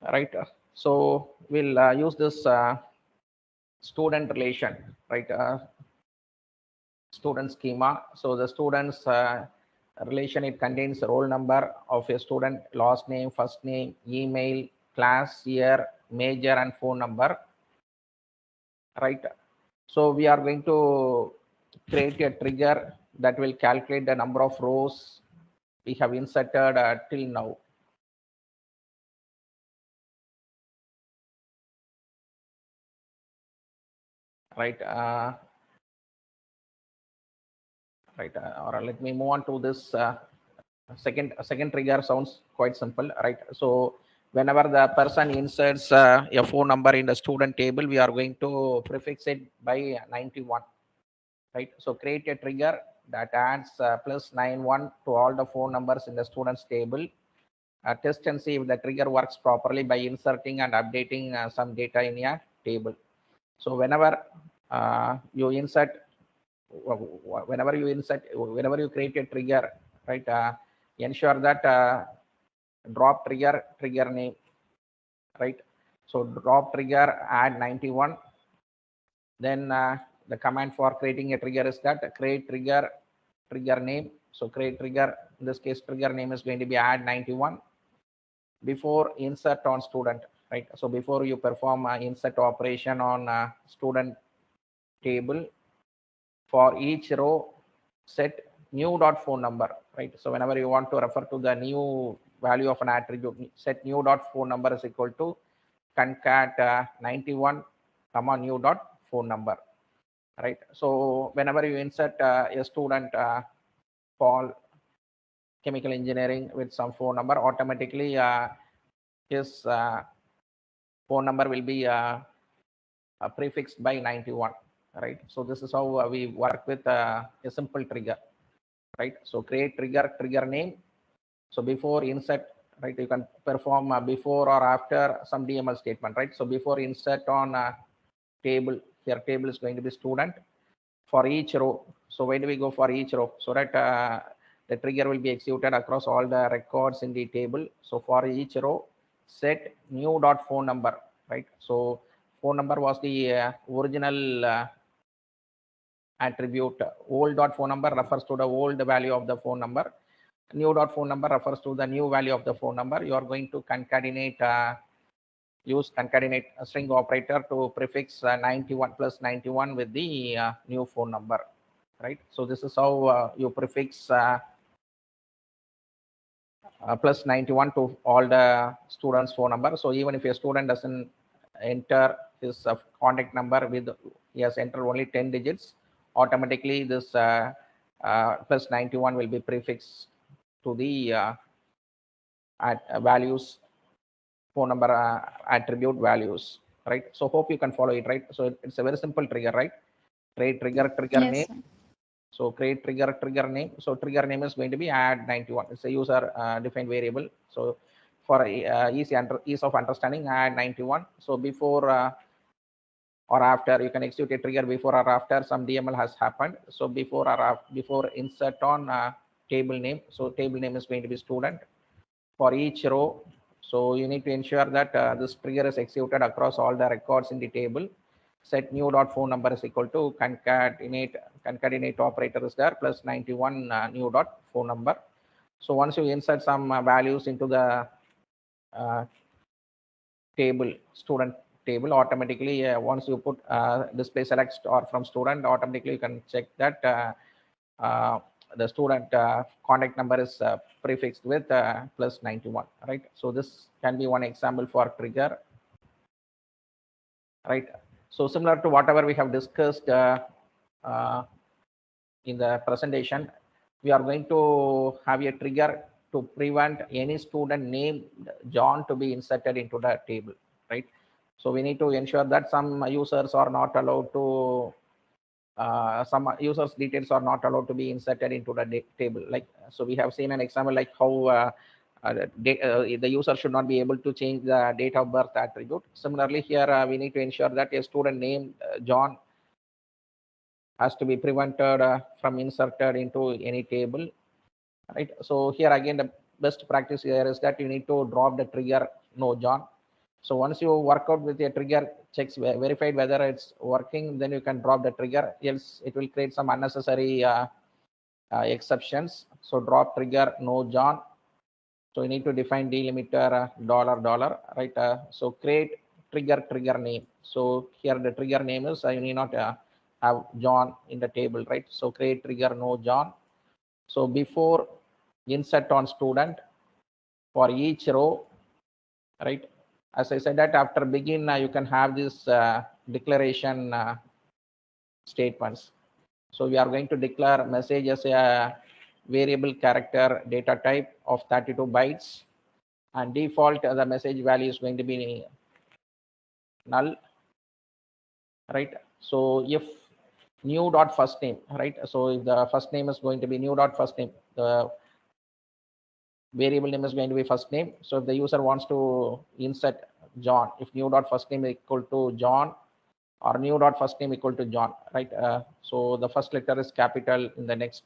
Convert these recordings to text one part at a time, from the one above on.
right? So we'll use this student relation, right? Student schema. So the students relation, it contains the roll number of a student, last name, first name, email, class, year, major, and phone number, right? So we are going to create a trigger that will calculate the number of rows we have inserted till now. Right. Right. Or let me move on to this second trigger. Sounds quite simple, right? So whenever the person inserts a phone number in the student table, we are going to prefix it by 91, right? So create a trigger that adds plus 91 to all the phone numbers in the students table. Test and see if the trigger works properly by inserting and updating some data in a table. So you insert whenever you create a trigger, right, ensure that drop trigger name, right? So drop trigger add 91. Then the command for creating a trigger is that create trigger name. So create trigger, in this case trigger name is going to be add 91 before insert on student, right? So before you perform insert operation on student table, for each row set new dot phone number, right? So whenever you want to refer to the new value of an attribute, set new dot phone number is equal to concat 91 comma new dot phone number, right? So whenever you insert a student Paul, chemical engineering, with some phone number, automatically his phone number will be prefixed by 91, right? So this is how we work with a simple trigger, right? So create trigger name. So before insert, right, you can perform before or after some DML statement, right? So before insert on table, here table is going to be student for each row. So why do we go for each row? So that the trigger will be executed across all the records in the table. So for each row, set new dot phone number, right? So phone number was the original attribute. Old dot phone number refers to the old value of the phone number. New dot phone number refers to the new value of the phone number. You are going to concatenate, use concatenate string operator to prefix 91 plus 91 with the new phone number, right? So this is how you prefix plus 91 to all the students phone number. So even if a student doesn't enter his contact number with, he has entered only 10 digits, automatically this plus 91 will be prefixed to the values, phone number attribute values, right? So hope you can follow it, right? So it's a very simple trigger, right? Create trigger Yes, name. sir. So create trigger name. So trigger name is going to be add 91. It's a user defined variable. So for ease of understanding, add 91. So before or after, you can execute a trigger before or after some DML has happened. So before or before insert on table name. So table name is going to be student for each row. So you need to ensure that this trigger is executed across all the records in the table. Set new dot phone number is equal to concatenate operator is there plus 91 new dot phone number. So once you insert some values into the uh, table, student table, automatically once you put display select or from student, automatically you can check that uh, the student contact number is prefixed with plus 91, right? So this can be one example for trigger, right? So similar to whatever we have discussed uh, in the presentation, we are going to have a trigger to prevent any student named John to be inserted into the table, right? So we need to ensure that some users are not allowed to some users details are not allowed to be inserted into the table, like, so we have seen an example like how the user should not be able to change the date of birth attribute. Similarly here we need to ensure that a student named John has to be prevented from inserted into any table, right? So here again the best practice here is that you need to drop the trigger no John. So once you work out with a trigger, checks verified whether it's working, then you can drop the trigger. Else it will create some unnecessary exceptions. So drop trigger no John. So you need to define delimiter $, right? So create trigger name. So here the trigger name is you need not have John in the table, right? So create trigger no John. So before insert on student, for each row, right? As I said that after begin, you can have this declaration statements. So we are going to declare message as a variable character data type of 32 bytes, and default the message value is going to be null, right? So if new dot first name, right? So if the first name is going to be new dot first name, the variable name is going to be first name. So if the user wants to insert John, if new dot first name is equal to John, or new dot first name equal to John, right? So the first letter is capital in the next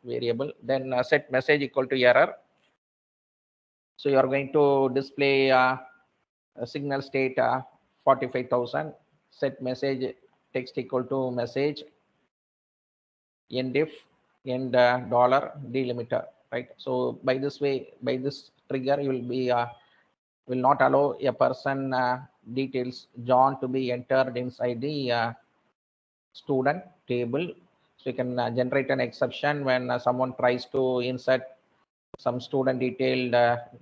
variable. Then set message equal to error. So you are going to display a signal state 45,000. Set message text equal to message end if end dollar delimiter, right? So by this way, by this trigger, you will be will not allow a person details John to be entered inside the student table. So you can generate an exception when someone tries to insert some student detailed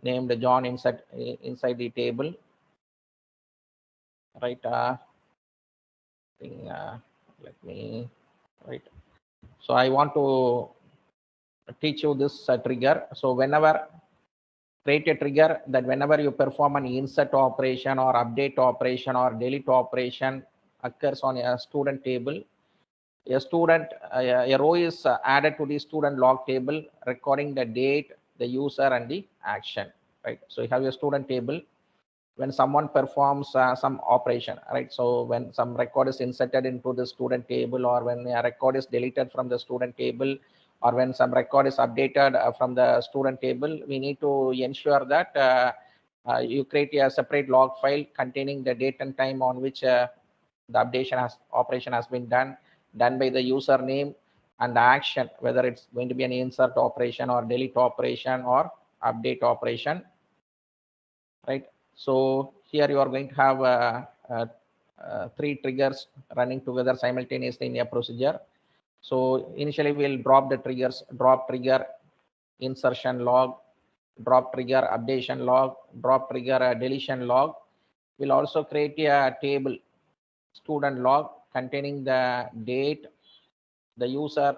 named John inside the table, right? Let me, right. So I want to teach you this trigger. So whenever create a trigger that whenever you perform an insert operation or update operation or delete operation occurs on a student table, a row is added to the student log table recording the date, the user, and the action, right? So you have your student table. When someone performs some operation, right? So when some record is inserted into the student table, or when a record is deleted from the student table, or when some record is updated from the student table, we need to ensure that you create a separate log file containing the date and time on which the operation has been done by the username, and the action, whether it's going to be an insert operation or delete operation or update operation, right? So here you are going to have three triggers running together simultaneously in a procedure. So initially we'll drop the triggers: drop trigger insertion log, drop trigger updation log, drop trigger deletion log. We'll also create a table student log containing the date, the user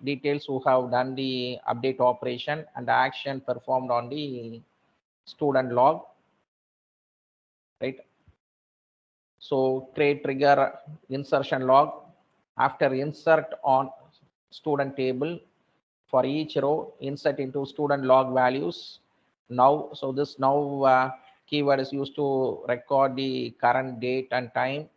details who have done the update operation, and the action performed on the student log, right? So create trigger insertion log. After insert on student table, for each row, insert into student log values. Now, so this now keyword is used to record the current date and time.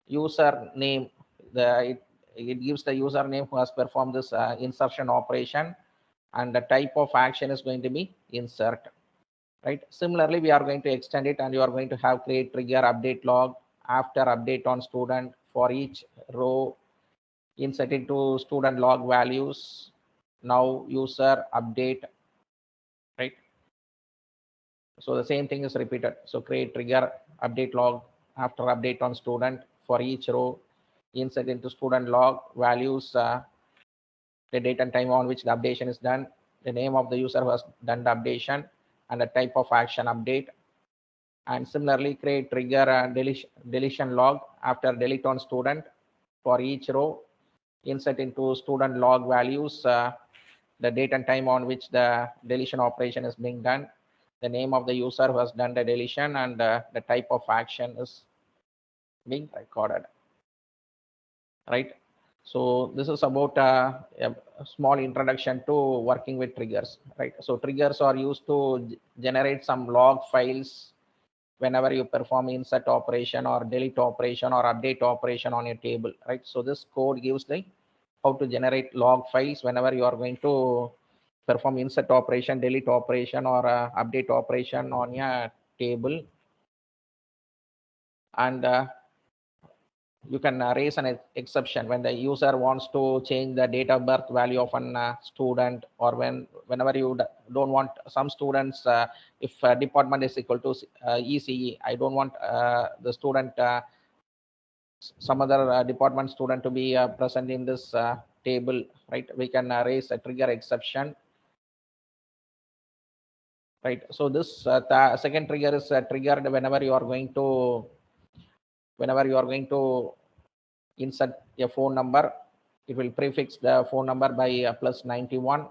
User name, it gives the username who has performed this insertion operation, and the type of action is going to be insert, right? Similarly, we are going to extend it, and you are going to have create trigger update log. After update on student, for each row, insert into student log values. Now user update, right? So the same thing is repeated. So create trigger update log. After update on student, for each row, insert into student log values the date and time on which the updation is done, the name of the user who has done the updation, and the type of action update. And similarly, create trigger deletion log. After delete on student, for each row, insert into student log values the date and time on which the deletion operation is being done, the name of the user who has done the deletion, and the type of action is being recorded, right? So this is about a small introduction to working with triggers, right? So triggers are used to generate some log files whenever you perform insert operation or delete operation or update operation on your table, right? So this code gives the how to generate log files whenever you are going to perform insert operation, delete operation, or update operation on your table. and you can raise an exception when the user wants to change the date of birth value of an student, or whenever you don't want some students, if department is equal to ECE, I don't want the student some other department student to be present in this table, right? We can raise a trigger exception, right? So this second trigger is triggered whenever you are going to insert a phone number. It will prefix the phone number by +91,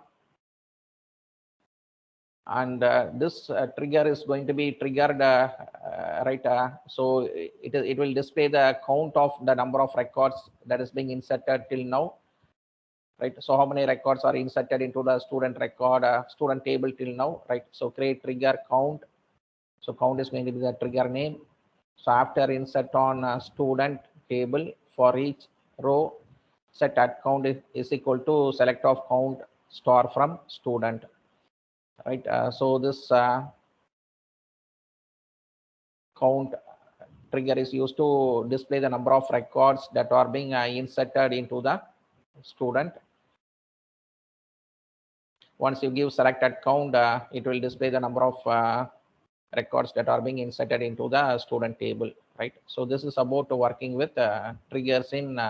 and this trigger is going to be triggered right. So it will display the count of the number of records that is being inserted till now, right? So how many records are inserted into the student record student table till now, right? So create trigger count. So count is going to be the trigger name. So after insert on student table, for each row, set at count is equal to select of count star from student, right? So this count trigger is used to display the number of records that are being inserted into the student. Once you give selected count, it will display the number of records that are being inserted into the student table, right? So this is about working with triggers in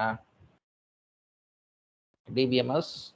DBMS.